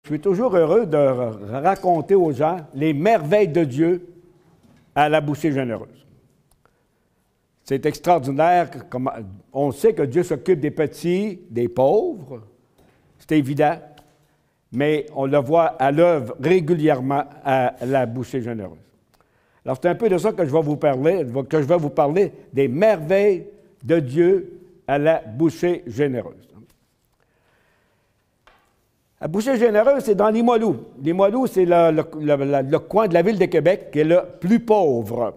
Je suis toujours heureux de raconter aux gens les merveilles de Dieu à la bouchée généreuse. C'est extraordinaire. On sait que Dieu s'occupe des petits, des pauvres, c'est évident, mais on le voit à l'œuvre régulièrement à la bouchée généreuse. Alors, c'est un peu de ça que je vais vous parler, des merveilles de Dieu à la bouchée généreuse. La bouchée généreuse, c'est dans Limoilou. Limoilou, c'est le coin de la ville de Québec qui est le plus pauvre.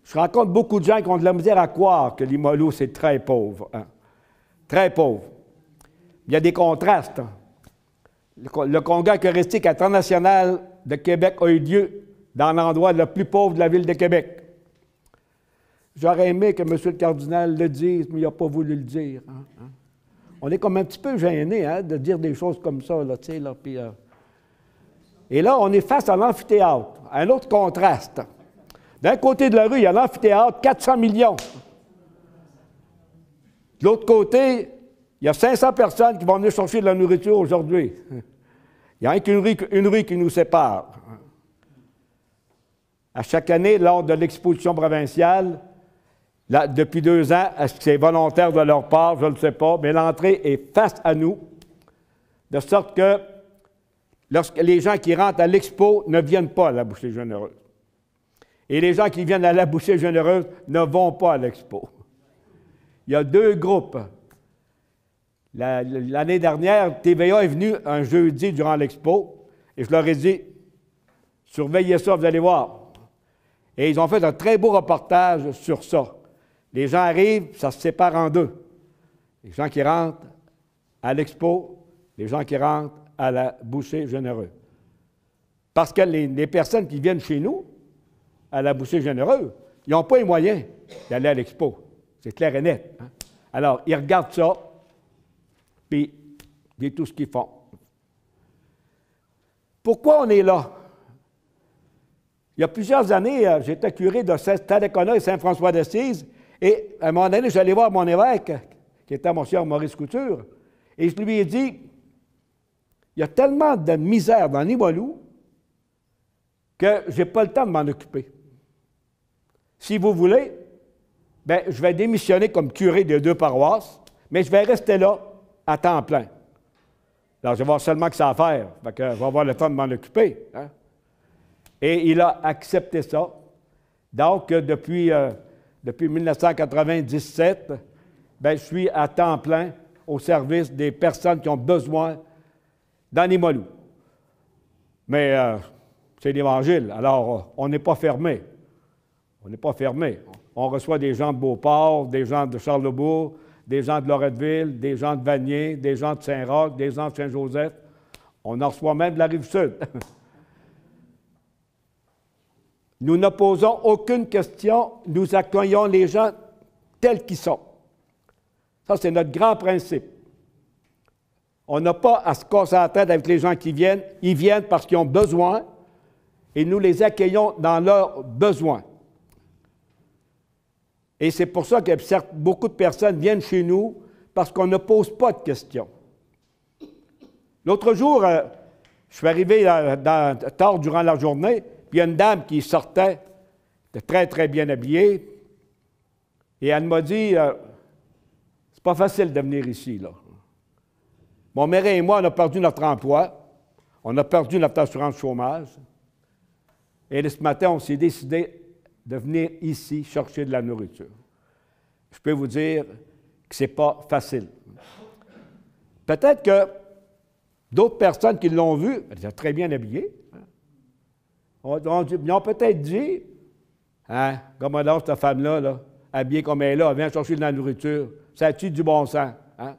Je rencontre beaucoup de gens qui ont de la misère à croire que Limoilou, c'est très pauvre. Hein? Très pauvre. Il y a des contrastes. Le congrès eucharistique international de Québec a eu lieu dans l'endroit le plus pauvre de la ville de Québec. J'aurais aimé que M. le cardinal le dise, mais il n'a pas voulu le dire. Hein? On est comme un petit peu gêné de dire des choses comme ça, là, tu sais, là, puis, Et là, on est face à l'amphithéâtre, un autre contraste. D'un côté de la rue, il y a l'amphithéâtre, 400 millions. De l'autre côté, il y a 500 personnes qui vont venir chercher de la nourriture aujourd'hui. Il n'y a rien qu'une rue qui nous sépare. À chaque année, lors de l'exposition provinciale, là, depuis 2 ans, est-ce que c'est volontaire de leur part? Je ne le sais pas, mais l'entrée est face à nous, de sorte que lorsque les gens qui rentrent à l'expo ne viennent pas à la bouchée généreuse. Et les gens qui viennent à la bouchée généreuse ne vont pas à l'expo. Il y a 2 groupes. L'année dernière, TVA est venu un jeudi durant l'expo, et je leur ai dit, surveillez ça, vous allez voir. Et ils ont fait un très beau reportage sur ça. Les gens arrivent, ça se sépare en 2. Les gens qui rentrent à l'expo, les gens qui rentrent à la bouchée généreuse. Parce que les personnes qui viennent chez nous, à la bouchée généreuse, ils n'ont pas les moyens d'aller à l'expo. C'est clair et net. Hein? Alors, ils regardent ça, puis ils disent tout ce qu'ils font. Pourquoi on est là? Il y a plusieurs années, j'étais curé de Stadacona et Saint-François d'Assise, et à un moment donné, j'allais voir mon évêque, qui était Monseigneur Maurice Couture, et je lui ai dit, il y a tellement de misère dans Limoilou que je n'ai pas le temps de m'en occuper. Si vous voulez, bien, je vais démissionner comme curé des 2 paroisses, mais je vais rester là à temps plein. Alors, je vais voir seulement que ça à faire, fait que je vais avoir le temps de m'en occuper. Hein? Et il a accepté ça. Donc, depuis 1997, bien, je suis à temps plein au service des personnes qui ont besoin dans Limoilou. Mais c'est l'Évangile, alors on n'est pas fermé. On n'est pas fermé. On reçoit des gens de Beauport, des gens de Charlebourg, des gens de Loretteville, des gens de Vanier, des gens de Saint-Roch, des gens de Saint-Joseph. On en reçoit même de la Rive-Sud. Nous ne posons aucune question, nous accueillons les gens tels qu'ils sont. Ça, c'est notre grand principe. On n'a pas à se casser la tête avec les gens qui viennent. Ils viennent parce qu'ils ont besoin et nous les accueillons dans leurs besoins. Et c'est pour ça que beaucoup de personnes viennent chez nous parce qu'on ne pose pas de questions. L'autre jour, je suis arrivé tard durant la journée, puis il y a une dame qui sortait, était très, très bien habillée, et elle m'a dit, c'est pas facile de venir ici, là. Mon mari et moi, on a perdu notre emploi, on a perdu notre assurance chômage, et ce matin, on s'est décidé de venir ici chercher de la nourriture. Je peux vous dire que ce n'est pas facile. Peut-être que d'autres personnes qui l'ont vu, elles étaient très bien habillées, ils ont peut-être dit, hein, comme alors cette femme-là, là, habillée comme elle est là, elle vient chercher de la nourriture, ça a-tu du bon sens? Hein?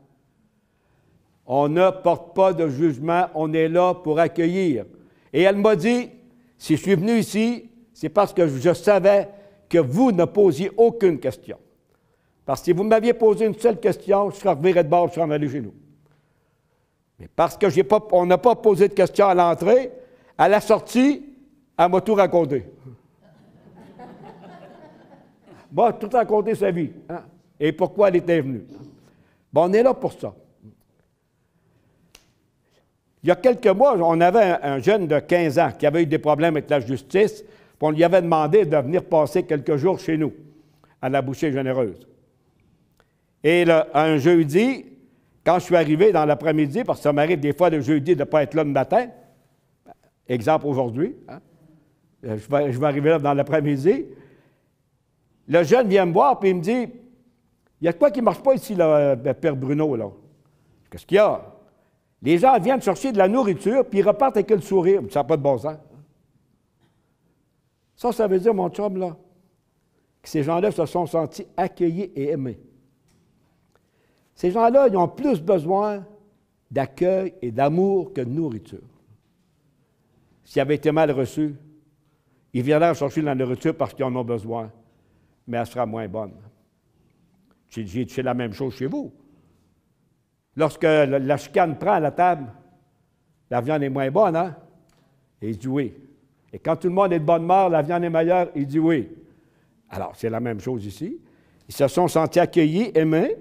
On ne porte pas de jugement, on est là pour accueillir. Et elle m'a dit, si je suis venu ici, c'est parce que je savais que vous ne posiez aucune question. Parce que si vous m'aviez posé une seule question, je serais reviré de bord, je serais en allé chez nous. Mais parce qu'on n'a pas posé de question à l'entrée, à la sortie, elle m'a tout raconté. Bon, tout raconté sa vie. Hein? Et pourquoi elle était venue. Bon, on est là pour ça. Il y a quelques mois, on avait un jeune de 15 ans qui avait eu des problèmes avec la justice, puis on lui avait demandé de venir passer quelques jours chez nous, à la Bouchée Généreuse. Et un jeudi, quand je suis arrivé dans l'après-midi, parce que ça m'arrive des fois le jeudi de ne pas être là le matin, exemple aujourd'hui, hein, je vais arriver là dans l'après-midi, le jeune vient me voir et il me dit, « Il y a quoi qui ne marche pas ici, là, Père Bruno, là? » Qu'est-ce qu'il y a? Les gens viennent chercher de la nourriture, puis ils repartent avec le sourire. Ça n'a pas de bon sens. Ça veut dire, mon chum, là, que ces gens-là se sont sentis accueillis et aimés. Ces gens-là, ils ont plus besoin d'accueil et d'amour que de nourriture. S'ils avaient été mal reçus, ils viendraient chercher de la nourriture parce qu'ils en ont besoin, mais elle sera moins bonne. C'est la même chose chez vous. Lorsque la chicane prend à la table, la viande est moins bonne, hein? Et il dit oui. Et quand tout le monde est de bonne humeur, la viande est meilleure, il dit oui. Alors, c'est la même chose ici. Ils se sont sentis accueillis, aimés.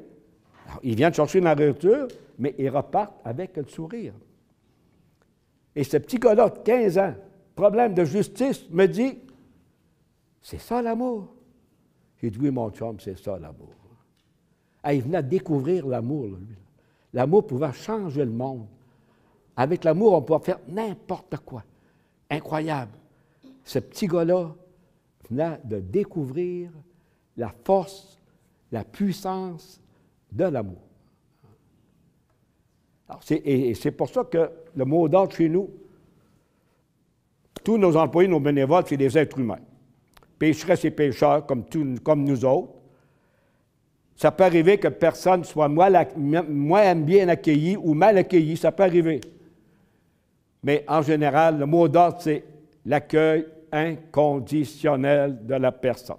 Alors, ils viennent chercher de la nourriture, mais ils repartent avec le sourire. Et ce petit gars-là, de 15 ans, problème de justice, me dit, c'est ça l'amour. J'ai dit, oui, mon chum, c'est ça l'amour. Ah, il venait découvrir l'amour, lui. L'amour pouvait changer le monde. Avec l'amour, on pouvait faire n'importe quoi. Incroyable. Ce petit gars-là venait de découvrir la force, la puissance de l'amour. Et c'est pour ça que le mot d'ordre chez nous, tous nos employés, nos bénévoles, c'est des êtres humains. Pécheresse et pécheurs comme nous autres. Ça peut arriver que personne soit moins bien accueilli ou mal accueilli, ça peut arriver. Mais en général, le mot d'ordre, c'est l'accueil inconditionnel de la personne.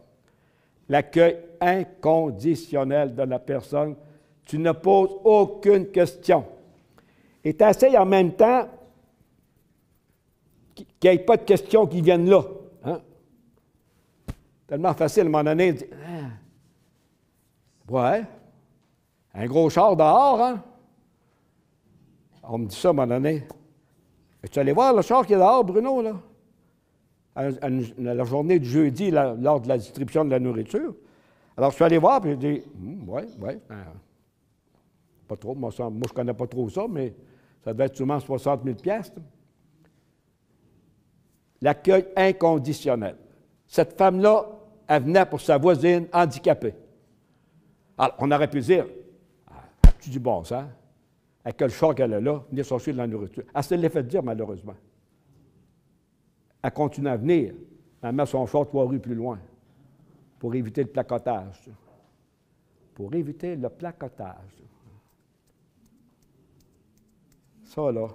L'accueil inconditionnel de la personne. Tu ne poses aucune question. Et tu essaies en même temps qu'il n'y ait pas de questions qui viennent là. Hein? Tellement facile à un moment donné de dire, ouais, un gros char dehors, hein? On me dit ça à un moment donné. Es-tu allé voir le char qui est dehors, Bruno, là? À la journée du jeudi, lors de la distribution de la nourriture. Alors, je suis allé voir, puis j'ai dit, ouais, pas trop, moi, je ne connais pas trop ça, mais ça devait être sûrement 60 000 piastres. L'accueil inconditionnel. Cette femme-là, elle venait pour sa voisine handicapée. Alors, on aurait pu dire, tu dis bon sang, avec quel char qu'elle a là, venir chercher de la nourriture. Elle se l'est fait dire, malheureusement. Elle continue à venir, elle met son char 3 rues plus loin, pour éviter le placotage. Pour éviter le placotage. Ça, là,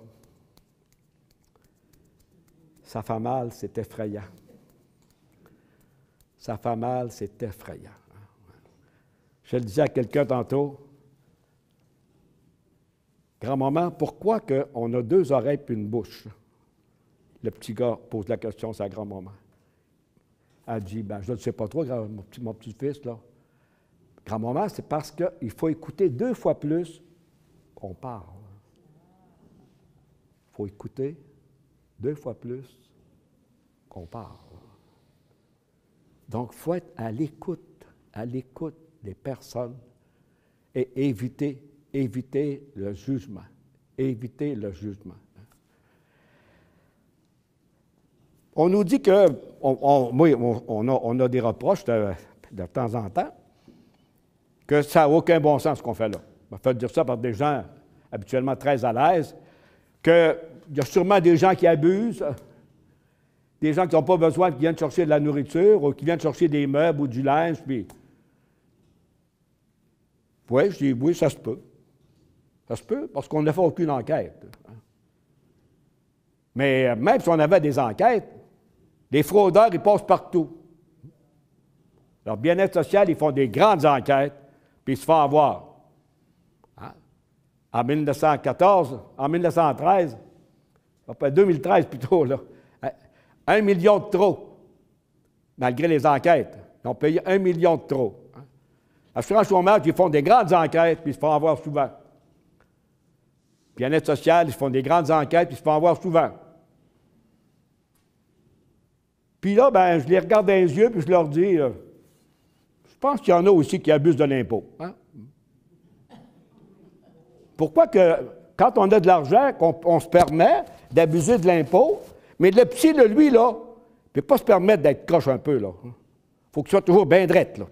ça fait mal, c'est effrayant. Ça fait mal, c'est effrayant. Je le disais à quelqu'un tantôt, grand-maman, pourquoi on a 2 oreilles et une bouche? Le petit gars pose la question à sa grand-maman. Elle dit, ben, je ne sais pas trop, mon petit-fils, là. Grand-maman, c'est parce qu'il faut écouter 2 fois plus qu'on parle. Il faut écouter 2 fois plus qu'on parle. Donc, il faut être à l'écoute des personnes et éviter le jugement. Éviter le jugement. On nous dit que, on a des reproches de temps en temps, que ça n'a aucun bon sens ce qu'on fait là. On va faire dire ça par des gens habituellement très à l'aise, qu'il y a sûrement des gens qui abusent, des gens qui n'ont pas besoin, qui viennent chercher de la nourriture ou qui viennent chercher des meubles ou du linge, puis... Oui, je dis oui, ça se peut. Ça se peut, parce qu'on n'a fait aucune enquête. Mais même si on avait des enquêtes, les fraudeurs, ils passent partout. Leur bien-être social, ils font des grandes enquêtes, puis ils se font avoir. Hein? En 1913, après 2013 plutôt, là, 1 million de trop, malgré les enquêtes. Ils ont payé 1 million de trop. Hein? L'assurance chômage, ils font des grandes enquêtes, puis ils se font avoir souvent. Bien-être social, ils font des grandes enquêtes, puis ils se font avoir souvent. Puis là, ben, je les regarde dans les yeux, puis je leur dis, je pense qu'il y en a aussi qui abusent de l'impôt. Hein? Pourquoi que, quand on a de l'argent, qu'on se permet d'abuser de l'impôt, mais le petit, là, lui, là, ne peut pas se permettre d'être croche un peu, là. Il faut qu'il soit toujours bien drette, là.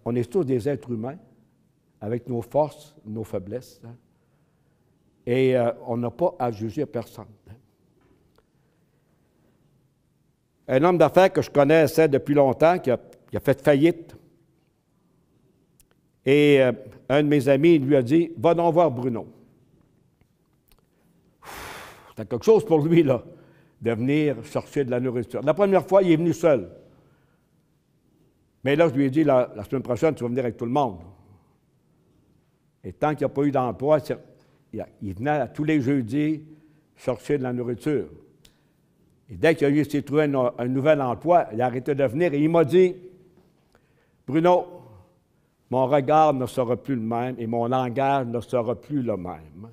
On est tous des êtres humains, avec nos forces, nos faiblesses. Hein? Et on n'a pas à juger personne. Hein? Un homme d'affaires que je connaissais depuis longtemps, qui a fait faillite, et un de mes amis lui a dit, « Va donc voir Bruno. » C'était quelque chose pour lui, là, de venir chercher de la nourriture. La première fois, il est venu seul. Mais là, je lui ai dit, la semaine prochaine, tu vas venir avec tout le monde. Et tant qu'il n'y a pas eu d'emploi, il venait tous les jeudis chercher de la nourriture. Et dès qu'il s'est trouvé un nouvel emploi, il a arrêté de venir et il m'a dit, « Bruno, mon regard ne sera plus le même et mon langage ne sera plus le même. »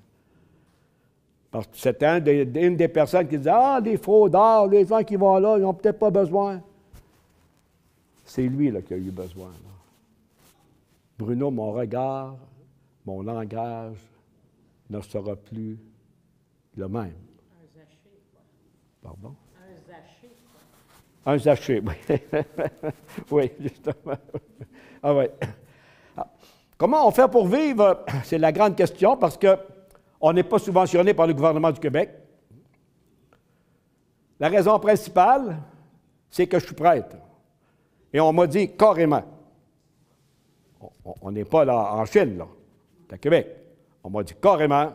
Parce que c'était une des personnes qui disait, « Ah, les fraudeurs, les gens qui vont là, ils n'ont peut-être pas besoin. » C'est lui là, qui a eu besoin. Là. Bruno, mon regard, mon langage ne sera plus le même. Un Zaché, quoi. Pardon? Un Zaché, quoi. Un Zaché, oui. Oui, justement. Ah oui. Comment on fait pour vivre? C'est la grande question parce qu'on n'est pas subventionné par le gouvernement du Québec. La raison principale, c'est que je suis prêtre. Et on m'a dit carrément, on n'est pas là en Chine, là, c'est à Québec. On m'a dit carrément,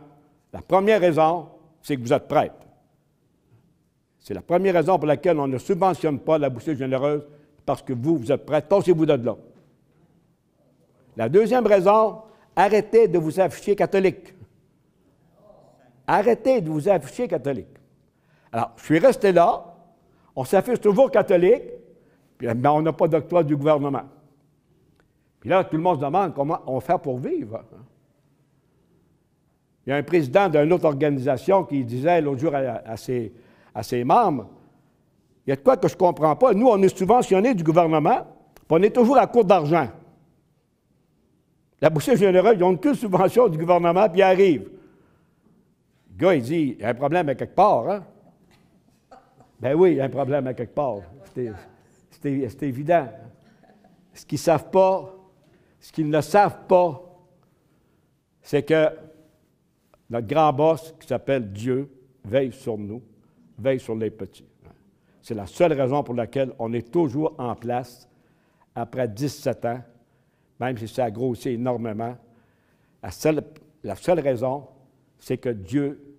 la première raison, c'est que vous êtes prêtre. C'est la première raison pour laquelle on ne subventionne pas la bouchée généreuse, parce que vous êtes prêtre, tassez-vous de là. La deuxième raison, arrêtez de vous afficher catholique. Arrêtez de vous afficher catholique. Alors, je suis resté là, on s'affiche toujours catholique, puis ben, on n'a pas d'octroi du gouvernement. Puis là, tout le monde se demande comment on fait pour vivre. Il y a un président d'une autre organisation qui disait l'autre jour à ses membres, il y a de quoi que je ne comprends pas. Nous, on est subventionnés du gouvernement, puis on est toujours à court d'argent. La bouchée généreuse, ils n'ont aucune subvention du gouvernement, puis ils arrivent. Le gars, il dit, il y a un problème à quelque part, hein? Ben oui, il y a un problème à quelque part. C'est évident. Ce qu'ils ne savent pas, ce qu'ils ne savent pas, c'est que notre grand boss, qui s'appelle Dieu, veille sur nous, veille sur les petits. C'est la seule raison pour laquelle on est toujours en place après 17 ans, même si ça a grossi énormément. La seule raison, c'est que Dieu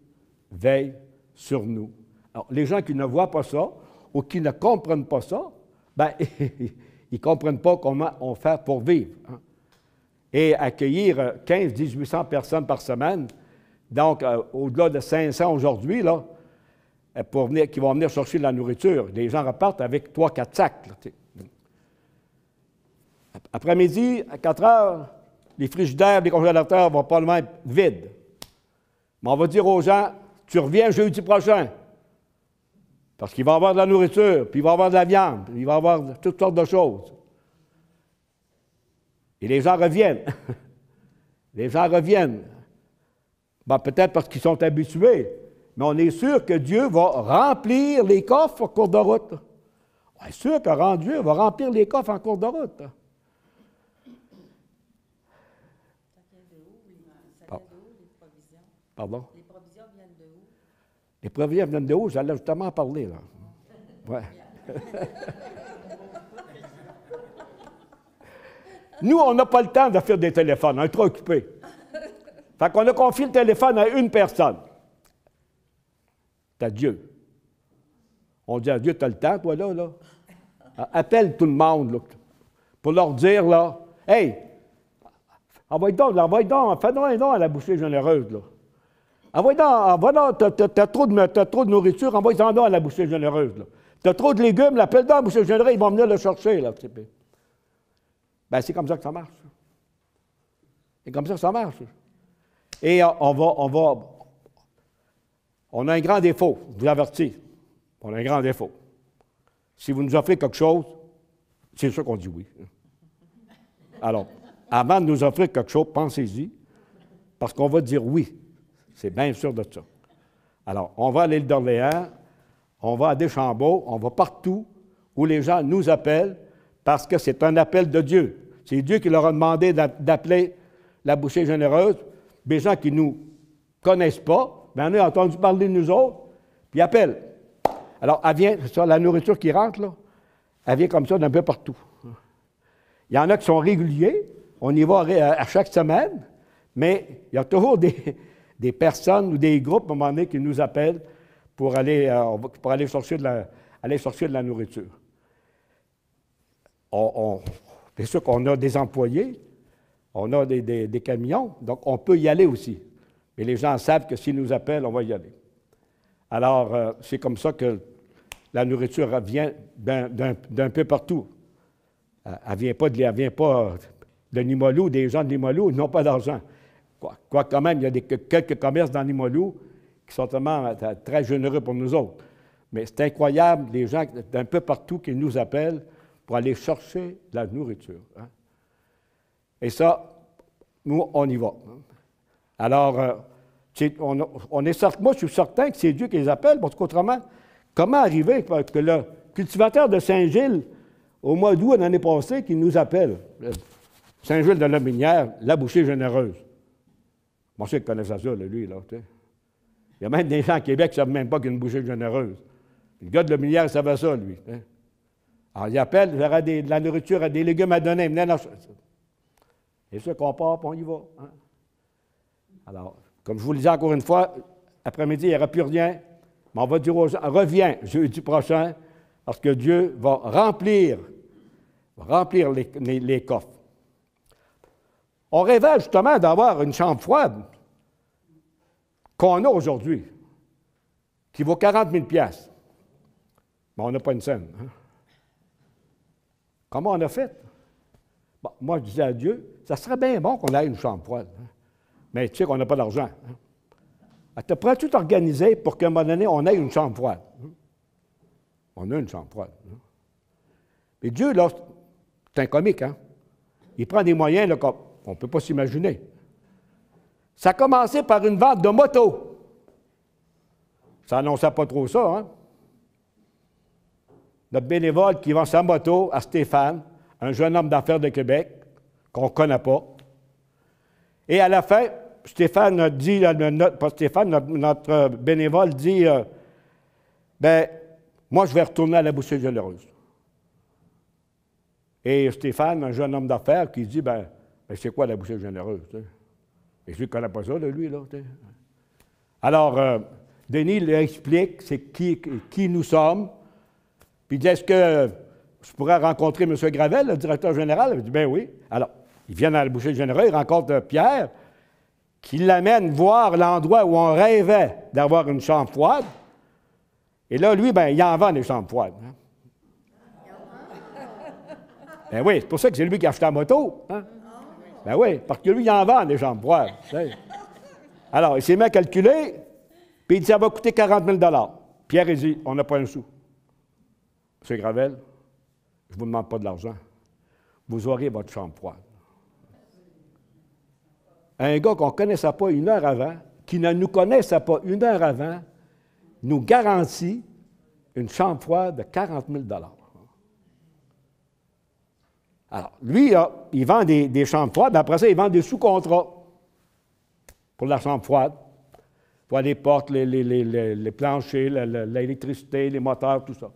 veille sur nous. Alors, les gens qui ne voient pas ça ou qui ne comprennent pas ça, bien, ils ne comprennent pas comment on fait pour vivre. Hein. Et accueillir 15-1800 personnes par semaine, donc au-delà de 500 aujourd'hui, là, qui vont venir chercher de la nourriture. Les gens repartent avec 3-4 sacs. Là, après-midi, à 4 heures, les frigidaires, les congélateurs vont probablement être vides. Mais on va dire aux gens, tu reviens jeudi prochain. Parce qu'il va y avoir de la nourriture, puis il va y avoir de la viande, puis il va y avoir toutes sortes de choses. Et les gens reviennent. Les gens reviennent. Ben, peut-être parce qu'ils sont habitués, mais on est sûr que Dieu va remplir les coffres en cours de route. On est sûr que Dieu va remplir les coffres en cours de route. Ça vient de où, les provisions? Pardon? Les provisions viennent de où? Les provisions viennent de où? J'allais justement en parler, là. Ouais. Nous, on n'a pas le temps de faire des téléphones, on est trop occupés. Fait qu'on a confié le téléphone à une personne. C'est à Dieu. On dit à Dieu, tu as le temps, toi, là? Appelle tout le monde, là, pour leur dire, là, hey, envoie donc, fais-donc un don à la bouchée généreuse, là. Envoie donc, t'as trop de nourriture, envoie-en donc à la bouchée généreuse, là. T'as trop de légumes, l'appelle donc à la bouchée généreuse, ils vont venir le chercher, là. Ben, c'est comme ça que ça marche. C'est comme ça que ça marche. Et on a un grand défaut, je vous avertis. On a un grand défaut. Si vous nous offrez quelque chose, c'est sûr qu'on dit oui. Alors, avant de nous offrir quelque chose, pensez-y, parce qu'on va dire oui. C'est bien sûr de ça. Alors, on va à l'île d'Orléans, on va à Deschambault, on va partout où les gens nous appellent parce que c'est un appel de Dieu. C'est Dieu qui leur a demandé d'appeler la bouchée généreuse. Des gens qui ne nous connaissent pas, bien, on a entendu parler de nous autres, puis ils appellent. Alors, elle vient, c'est ça, la nourriture qui rentre, là, elle vient comme ça d'un peu partout. Il y en a qui sont réguliers, on y va à chaque semaine, mais il y a toujours des personnes ou des groupes, à un moment donné, qui nous appellent pour aller chercher de la nourriture. Bien sûr qu'on a des employés, on a des camions, donc on peut y aller aussi. Mais les gens savent que s'ils nous appellent, on va y aller. Alors, c'est comme ça que la nourriture vient d'un peu partout. Elle ne vient pas de Limoilou, des gens de Limoilou, ils n'ont pas d'argent. Quoi quand même, il y a quelques commerces dans Limoilou qui sont vraiment très généreux pour nous autres. Mais c'est incroyable, les gens d'un peu partout qui nous appellent pour aller chercher de la nourriture. Hein. Et ça, nous, on y va. Alors, moi, je suis certain que c'est Dieu qui les appelle, parce qu'autrement, comment arriver que le cultivateur de Saint-Gilles, au mois d'août de l'année passée, qui nous appelle, Saint-Gilles de la Minière, la bouchée généreuse. Moi, je sais qu'il connaît ça, lui, là. Tu sais. Il y a même des gens à Québec qui ne savent même pas qu'il y a une bouchée généreuse. Le gars de la Minière, il savait ça, lui. Tu sais. Alors, il appelle, j'aurai de la nourriture, des légumes à donner. Et ça qu'on part, puis on y va. Hein? Alors, comme je vous le disais encore une fois, après-midi, il n'y aura plus rien. Mais on va dire aux gens, reviens jeudi prochain, parce que Dieu va remplir les coffres. On rêvait justement d'avoir une chambre froide qu'on a aujourd'hui, qui vaut 40 000 $. Mais on n'a pas une scène. Hein? Comment on a fait? Bon, moi, je disais à Dieu, ça serait bien bon qu'on ait une chambre froide. Hein? Mais tu sais qu'on n'a pas d'argent. Hein? Tu pourrais tout organiser pour qu'à un moment donné, on ait une chambre froide. Hein? On a une chambre froide. Hein? Mais Dieu, là, c'est un comique. Hein? Il prend des moyens là, qu'on ne peut pas s'imaginer. Ça a commencé par une vente de moto. Ça n'annonçait pas trop ça, hein? Notre bénévole qui vend sa moto à Stéphane, un jeune homme d'affaires de Québec, qu'on ne connaît pas. Et à la fin, Stéphane dit, notre bénévole dit, moi, je vais retourner à la bouchée généreuse. Et Stéphane, un jeune homme d'affaires, qui dit, c'est quoi la bouchée généreuse? T'sais? Et je ne connais pas ça, lui, là. T'sais. Alors, Denis lui explique c'est qui nous sommes. Puis il dit, est-ce que je pourrais rencontrer M. Gravel, le directeur général? Il dit, ben oui. Alors, il vient dans la bouchée générale, il rencontre Pierre, qui l'amène voir l'endroit où on rêvait d'avoir une chambre froide. Et là, lui, il en vend des chambres froides. Hein? Ben oui, c'est pour ça que c'est lui qui a acheté la moto. Hein? Ben oui, parce que lui, il en vend des chambres froides. Alors, il s'est mis à calculer, puis il dit, ça va coûter 40 000 $. Pierre, il dit, on n'a pas un sou. M. Gravel, je ne vous demande pas de l'argent. Vous aurez votre chambre froide. Un gars qu'on ne connaissait pas une heure avant, qui ne nous connaissait pas une heure avant, nous garantit une chambre froide de 40 000 $. Alors, lui, là, il vend des chambres froides, mais après ça, il vend des sous-contrats pour la chambre froide, pour les portes, les planchers, l'électricité, les moteurs, tout ça.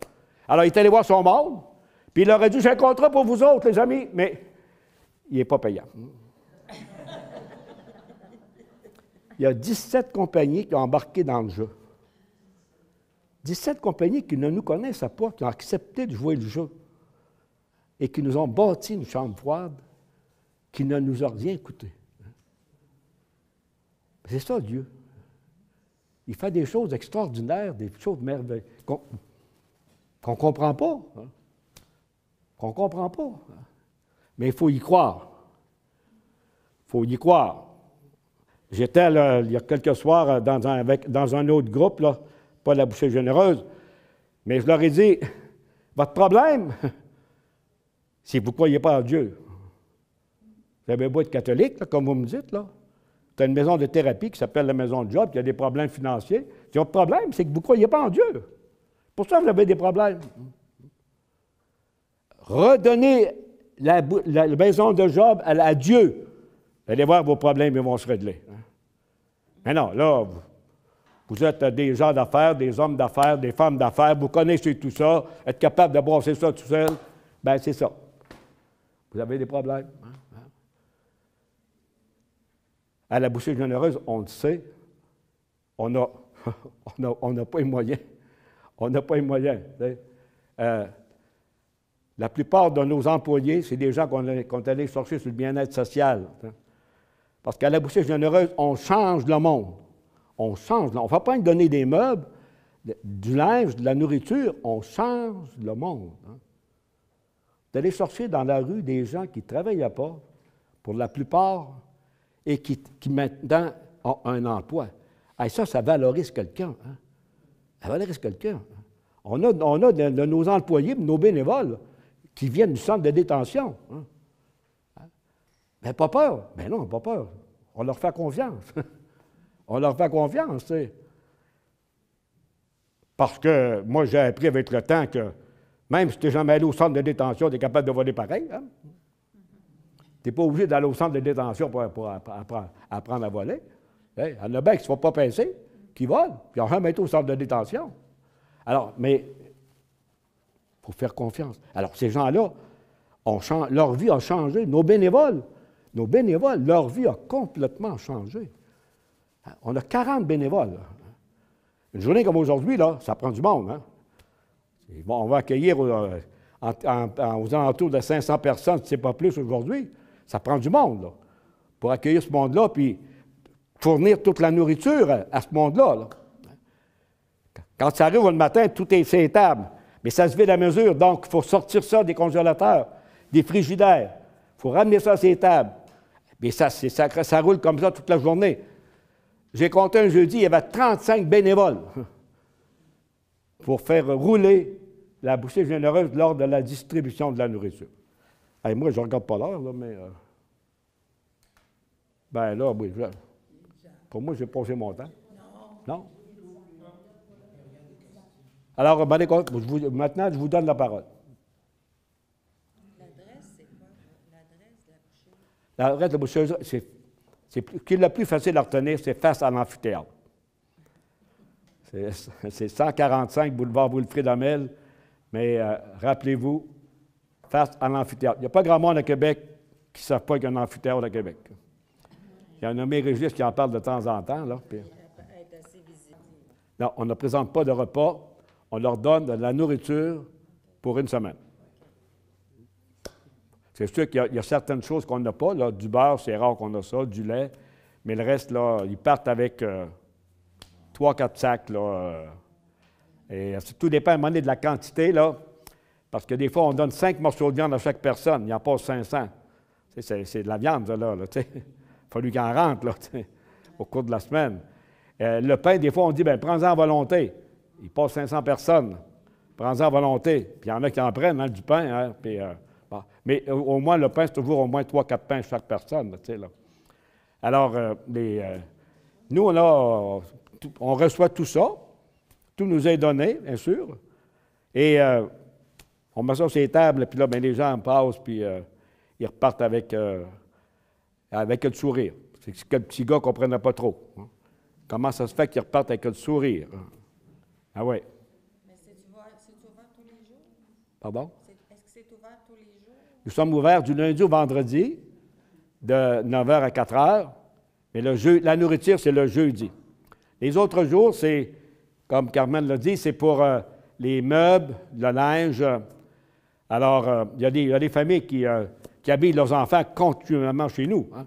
Alors, il est allé voir son monde, puis il leur a dit, j'ai un contrat pour vous autres, les amis, mais il n'est pas payant. Il y a 17 compagnies qui ont embarqué dans le jeu. 17 compagnies qui ne nous connaissent pas, qui ont accepté de jouer le jeu et qui nous ont bâti une chambre froide qui ne nous a rien coûté. C'est ça, Dieu. Il fait des choses extraordinaires, des choses merveilleuses qu'on ne comprend pas. Hein? Qu'on ne comprend pas. Hein? Mais il faut y croire. Il faut y croire. J'étais, là, il y a quelques soirs, dans un autre groupe, là, pas la bouchée généreuse, mais je leur ai dit, votre problème, c'est que vous ne croyez pas en Dieu. Vous avez beau être catholique, là, comme vous me dites, là. Tu as une maison de thérapie qui s'appelle la maison de Job, qui a des problèmes financiers. Votre problème, c'est que vous ne croyez pas en Dieu. Pour ça, vous avez des problèmes. Redonnez la maison de Job à Dieu. Vous allez voir, vos problèmes ils vont se régler. Mais non, là, vous êtes des gens d'affaires, des hommes d'affaires, des femmes d'affaires, vous connaissez tout ça, êtes capable de brasser ça tout seul. Bien, c'est ça. Vous avez des problèmes. À la bouchée généreuse, on le sait, on n'a pas les moyens. On n'a pas les moyens. La plupart de nos employés, c'est des gens qu'on est allés chercher sur le bien-être social. Parce qu'à la bouchée généreuse, on change le monde. On change. On ne va pas donner des meubles, du linge, de la nourriture. On change le monde. Vous allez chercher dans la rue des gens qui ne travaillaient pas, pour la plupart, et qui maintenant ont un emploi. Et ça valorise quelqu'un. Hein? Ça valorise quelqu'un. On a de nos employés, nos bénévoles, qui viennent du centre de détention. Hein? Mais pas peur. Mais non, pas peur. On leur fait confiance. On leur fait confiance, tu sais. Parce que moi, j'ai appris avec le temps que même si tu n'es jamais allé au centre de détention, tu es capable de voler pareil. Hein? Tu n'es pas obligé d'aller au centre de détention pour apprendre à voler. Il y en a bien qui ne se font pas pincer, qui volent, puis ils n'ont jamais été au centre de détention. Alors, mais il faut faire confiance. Alors, ces gens-là, leur vie a changé. Nos bénévoles, leur vie a complètement changé. On a 40 bénévoles. Une journée comme aujourd'hui, là, ça prend du monde. Hein? On va accueillir aux alentours de 500 personnes, si ce n'est pas plus aujourd'hui. Ça prend du monde là, pour accueillir ce monde-là, puis fournir toute la nourriture à ce monde-là. Là. Quand ça arrive le matin, tout est sur les tables. Mais ça se vide à mesure, donc il faut sortir ça des congélateurs, des frigidaires. Il faut ramener ça sur les tables. Mais ça roule comme ça toute la journée. J'ai compté un jeudi, il y avait 35 bénévoles pour faire rouler la bouchée généreuse lors de la distribution de la nourriture. Hey, moi, je ne regarde pas l'heure, là, mais... ben là, oui. Pour moi, j'ai posé mon temps. Non? Alors, maintenant, je vous donne la parole. L'adresse, c'est quoi? L'adresse de la boucherie? L'adresse de la boucherie, ce qui est le plus facile à retenir, c'est face à l'amphithéâtre. C'est 145 boulevard Wilfrid-Hamel, mais rappelez-vous, face à l'amphithéâtre. Il n'y a pas grand monde à Québec qui ne savent pas qu'il y a un amphithéâtre à Québec. Il y a un nommé Régis qui en parle de temps en temps. Là, puis... Non, on ne présente pas de repas. On leur donne de la nourriture pour une semaine. C'est sûr qu'il y a certaines choses qu'on n'a pas. Là, du beurre, c'est rare qu'on a ça, du lait. Mais le reste, là, ils partent avec 3-4 sacs. Là, et tout dépend à un moment donné de la quantité, là, parce que des fois, on donne 5 morceaux de viande à chaque personne. Il n'y en a pas 500. C'est de la viande, ça, là. Il a fallu qu'il en rentre là, au cours de la semaine. Le pain, des fois, on dit, bien, prends-en à volonté. Il passe 500 personnes. Prends-en à volonté. Puis il y en a qui en prennent, hein, du pain. Hein, puis, bon. Mais au moins, le pain, c'est toujours au moins 3-4 pains chaque personne. Là. Alors, nous, on reçoit tout ça. Tout nous est donné, bien sûr. Et on met ça sur les tables, puis là, bien, les gens passent, puis ils repartent avec le sourire. C'est que le petit gars ne comprenait pas trop. Hein. Comment ça se fait qu'ils repartent avec le sourire? Hein? Ah oui. Mais c'est ouvert tous les jours? Pardon? Est-ce que c'est ouvert tous les jours? Nous sommes ouverts du lundi au vendredi, de 9h à 4h, mais la nourriture, c'est le jeudi. Les autres jours, c'est, comme Carmen l'a dit, c'est pour les meubles, le linge. Alors, il y a des familles qui habillent leurs enfants continuellement chez nous. Hein?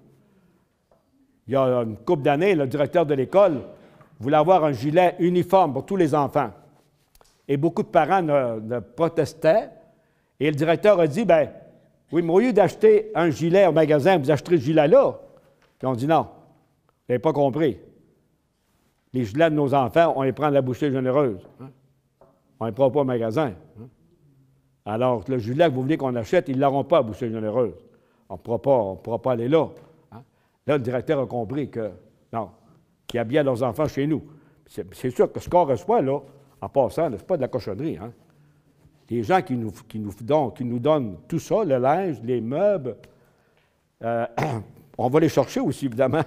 Il y a une couple d'années, le directeur de l'école voulait avoir un gilet uniforme pour tous les enfants. Et beaucoup de parents ne protestaient. Et le directeur a dit, bien, oui, mais au lieu d'acheter un gilet au magasin, vous acheterez ce gilet-là. Puis on dit non. n'avez pas compris. Les gilets de nos enfants, on les prend de la bouchée généreuse. Hein? On ne les prend pas au magasin. Hein? Alors, le gilet que vous voulez qu'on achète, ils ne l'auront pas à bouchée généreuse. On ne pourra pas aller là. Hein? Là, le directeur a compris que, non, qu'ils habillent leurs enfants chez nous. C'est sûr que ce qu'on reçoit, là, en passant, ce n'est pas de la cochonnerie. Hein? Les gens qui nous donnent tout ça, le linge, les meubles, on va les chercher aussi, évidemment.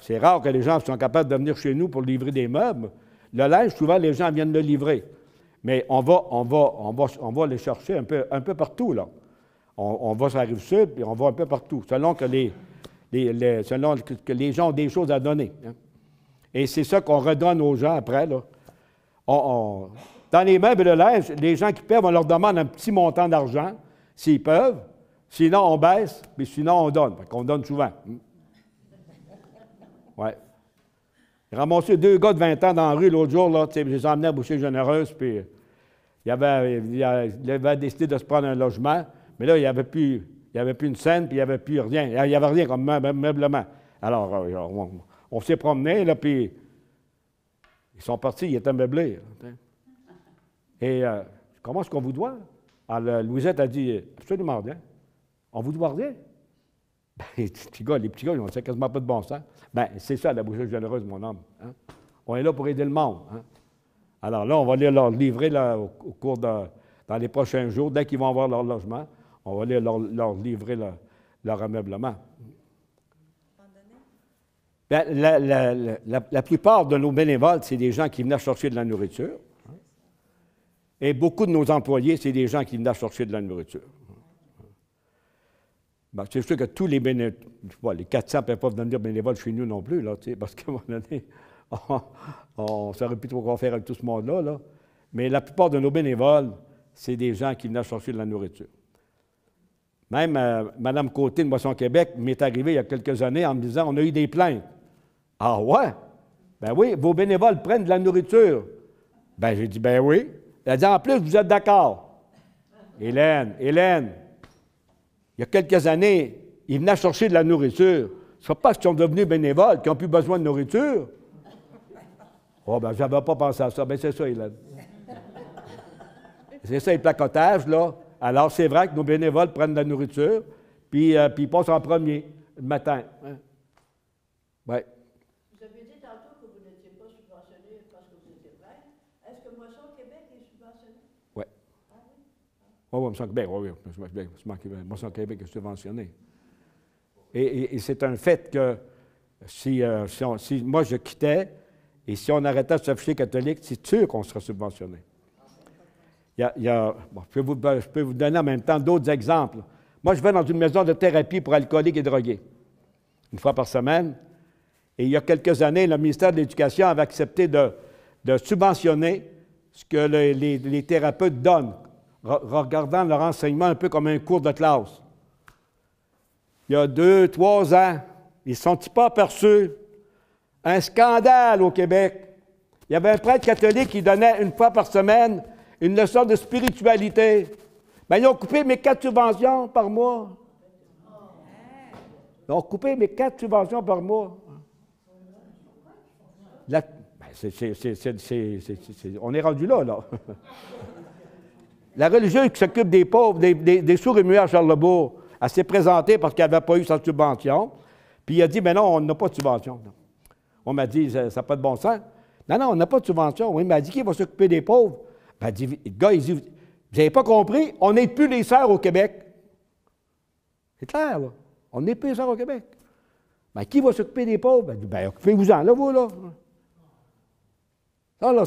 C'est rare que les gens soient capables de venir chez nous pour livrer des meubles. Le linge, souvent, les gens viennent le livrer. Mais on va les chercher un peu partout, là. On va sur la Rive-Sud, puis on va un peu partout, selon que les gens ont des choses à donner. Hein. Et c'est ça qu'on redonne aux gens après, là. Dans les meubles et le linge, les gens qui peuvent, on leur demande un petit montant d'argent, s'ils peuvent. Sinon, on baisse, mais sinon, on donne. On donne souvent. Oui. J'ai ramassé 2 gars de 20 ans dans la rue l'autre jour, là, je les ai emmenés à Bouchée Généreuse, puis il avait décidé de se prendre un logement, mais là, il n'y avait plus une scène, puis il n'y avait plus rien. Il n'y avait rien comme meublement. Alors, on s'est promené, là, puis ils sont partis, ils étaient meublés. Et comment est-ce qu'on vous doit? Alors, Louisette a dit, absolument rien. On vous doit rien? Ben, les petits gars, ils ont dit quasiment pas de bon sens. Bien, c'est ça, la bouchée généreuse, mon homme. Hein? On est là pour aider le monde. Hein? Alors là, on va aller leur livrer là, au cours dans les prochains jours, dès qu'ils vont avoir leur logement, on va aller leur livrer leur ameublement. Bien, la plupart de nos bénévoles, c'est des gens qui venaient chercher de la nourriture. Hein? Et beaucoup de nos employés, c'est des gens qui venaient chercher de la nourriture. Ben, c'est sûr que tous les bénévoles, les 400 ne peuvent pas devenir bénévoles chez nous non plus, là, parce qu'à un moment donné, on ne saurait plus trop quoi faire avec tout ce monde-là. Là. Mais la plupart de nos bénévoles, c'est des gens qui venaient chercher de la nourriture. Même Mme Côté de Moisson-Québec m'est arrivée il y a quelques années en me disant on a eu des plaintes. Ah ouais? Ben oui, vos bénévoles prennent de la nourriture. Ben j'ai dit ben oui. Elle a dit en plus, vous êtes d'accord. Hélène, il y a quelques années, ils venaient chercher de la nourriture. Ce n'est pas parce qu'ils sont devenus bénévoles qu'ils n'ont plus besoin de nourriture. Oh, ben, je n'avais pas pensé à ça. Ben, c'est ça, Hélène. C'est ça, le placotage, là. Alors, c'est vrai que nos bénévoles prennent de la nourriture, puis ils passent en premier, le matin. Hein? Oui. Vous avez dit tantôt que vous n'étiez pas subventionné parce que vous étiez prêtre. Est-ce que Moisson-Québec est subventionné? Oui. Ah oui? Oui, Moisson-Québec, oui. Moisson-Québec est subventionné. Et c'est un fait que si moi je quittais, et si on arrêtait de s'afficher catholique, c'est sûr qu'on serait subventionné. Bon, je peux vous donner en même temps d'autres exemples. Moi, je vais dans une maison de thérapie pour alcooliques et drogués, une fois par semaine. Et il y a quelques années, le ministère de l'Éducation avait accepté de subventionner ce que les thérapeutes donnent, regardant leur enseignement un peu comme un cours de classe. Il y a 2, 3 ans, ils ne sont-ils pas aperçus? Un scandale au Québec. Il y avait un prêtre catholique qui donnait une fois par semaine une leçon de spiritualité. Bien, ils ont coupé mes 4 subventions par mois. Ils ont coupé mes 4 subventions par mois. On est rendu là, là. La religieuse qui s'occupe des pauvres, des sourds et muets à Charlebourg, elle s'est présentée parce qu'elle n'avait pas eu sa subvention. Puis il a dit, mais non, on n'a pas de subvention. On m'a dit, ça n'a pas de bon sens. Non, on n'a pas de subvention. Oui, mais elle dit, qui va s'occuper des pauvres? Ben, le gars, il dit, vous n'avez pas compris, on n'est plus les sœurs au Québec. C'est clair, là. On n'est plus les sœurs au Québec. Ben, qui va s'occuper des pauvres? Ben, occupez-vous-en, là, vous, là. Là,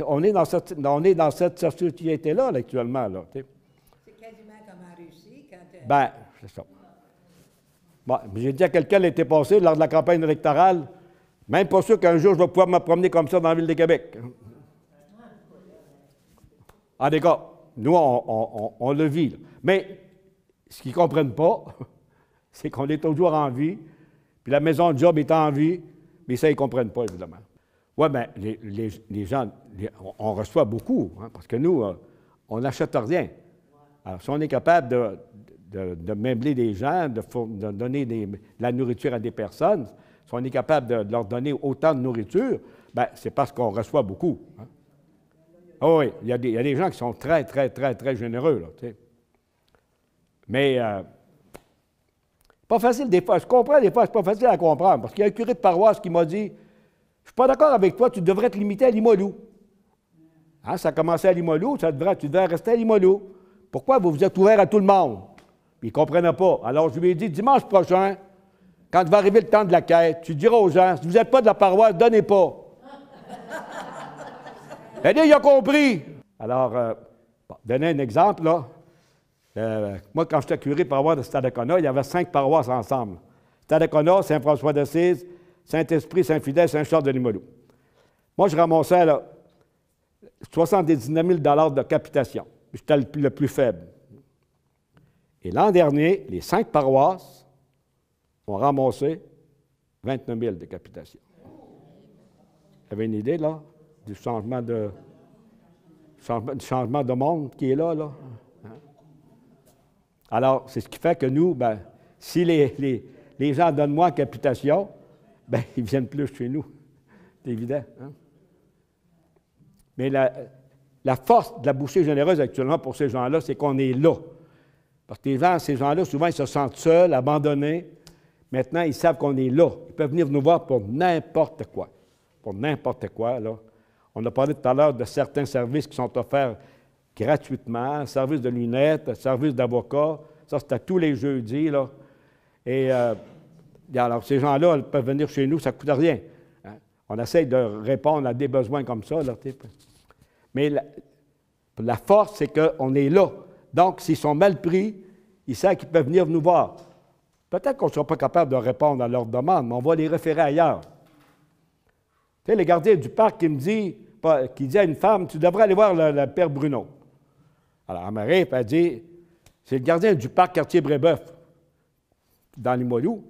on est dans cette société-là, là, actuellement, là. C'est quasiment comme en Russie, quand... Ben, c'est ça. Bon, j'ai dit à quelqu'un l'été passé, lors de la campagne électorale, même pas sûr qu'un jour je vais pouvoir me promener comme ça dans la ville de Québec. En tout cas, nous, on le vit. Là. Mais ce qu'ils ne comprennent pas, c'est qu'on est toujours en vie, puis la maison de job est en vie, mais ça, ils ne comprennent pas, évidemment. Oui, bien, les gens, on reçoit beaucoup, hein, parce que nous, on n'achète rien. Alors, si on est capable de meubler des gens, de donner de la nourriture à des personnes, si on est capable de leur donner autant de nourriture, bien, c'est parce qu'on reçoit beaucoup. Hein. Oh oui, il y a des gens qui sont très, très, très, très généreux, là, tu sais. Mais, pas facile des fois. Je comprends des fois, c'est pas facile à comprendre. Parce qu'il y a un curé de paroisse qui m'a dit, je ne suis pas d'accord avec toi, tu devrais te limiter à Limoilou. Hein, ça a commencé à Limoilou, tu devrais rester à Limoilou. Pourquoi vous êtes ouvert à tout le monde? Puis il ne comprenait pas. Alors je lui ai dit, dimanche prochain, quand va arriver le temps de la quête, tu diras aux gens, si vous n'êtes pas de la paroisse, donnez pas. Il a compris. Alors, donner un exemple, là. Moi, quand j'étais curé de paroisse de Stadacona, il y avait 5 paroisses ensemble. Stadacona, Saint-François-d'Assise, Saint-Esprit, Saint-Fidèle, Saint-Charles de Limoilou. Moi, je ramassais là, 79 000 de capitation. J'étais le plus faible. Et l'an dernier, les 5 paroisses ont ramassé 29 000 de capitation. Vous avez une idée, là, du changement de monde qui est là, là? Hein? Alors, c'est ce qui fait que nous, ben, si les gens donnent moins en capitation, ben, ils viennent plus chez nous. C'est évident. Hein? Mais la force de la bouchée généreuse actuellement pour ces gens-là, c'est qu'on est là. Parce que ces gens-là, souvent, ils se sentent seuls, abandonnés. Maintenant, ils savent qu'on est là. Ils peuvent venir nous voir pour n'importe quoi. Pour n'importe quoi, là. On a parlé tout à l'heure de certains services qui sont offerts gratuitement, service de lunettes, service d'avocat. Ça, c'est à tous les jeudis, là. Et alors, ces gens-là, ils peuvent venir chez nous, ça ne coûte rien. Hein? On essaye de répondre à des besoins comme ça, là. Mais la force, c'est qu'on est là. Donc, s'ils sont mal pris, ils savent qu'ils peuvent venir nous voir. Peut-être qu'on ne sera pas capable de répondre à leurs demandes, mais on va les référer ailleurs. Tu sais, le gardien du parc qui dit à une femme, tu devrais aller voir le père Bruno. Alors, Marie, elle dit, c'est le gardien du parc quartier Brébeuf, dans Limoilou,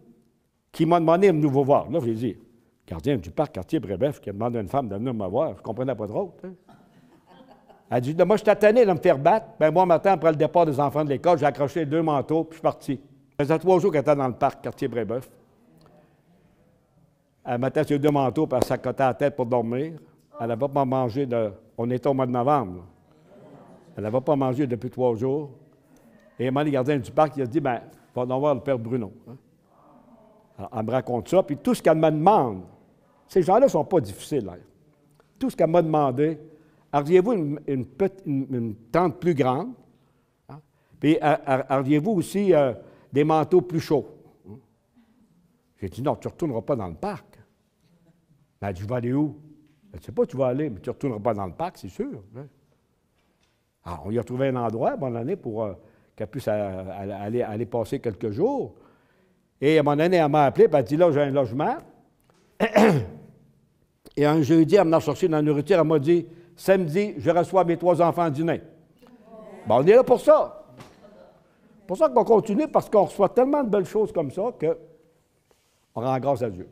qui m'a demandé de nous voir. Là, je lui ai dit, gardien du parc quartier Brébeuf qui a demandé à une femme de venir me voir, je ne comprenais pas trop. Hein? Elle dit, moi, je suis tanné de me faire battre. Ben, moi, matin, après le départ des enfants de l'école, j'ai accroché les 2 manteaux, puis je suis parti. Ça faisait 3 jours qu'elle était dans le parc, quartier Brébeuf. Elle mettait ses 2 manteaux, puis elle s'accotait la tête pour dormir. Elle n'avait pas mangé On était au mois de novembre. Là. Elle n'avait pas mangé depuis 3 jours. Et moi, le gardien du parc, il a dit, ben, va donc voir le père Bruno. Hein? Alors, elle me raconte ça, puis tout ce qu'elle me demande, ces gens-là ne sont pas difficiles. Là. Tout ce qu'elle m'a demandé, auriez-vous une tente plus grande? Hein? Puis, auriez-vous aussi des manteaux plus chauds? Hein? J'ai dit, non, tu ne retourneras pas dans le parc. Elle a dit, je vais aller où? Je ne sais pas où tu vas aller, mais tu ne retourneras pas dans le parc, c'est sûr. Hein? Alors, on lui a trouvé un endroit, bonne année, pour qu'elle puisse aller passer quelques jours. Et à un moment donné, elle m'a appelé, puis elle a dit, là, j'ai un logement. Et un jeudi, elle m'a cherché dans la nourriture, elle m'a dit, samedi, je reçois mes 3 enfants à dîner. Bon, on est là pour ça. C'est pour ça qu'on continue, parce qu'on reçoit tellement de belles choses comme ça qu'on rend grâce à Dieu.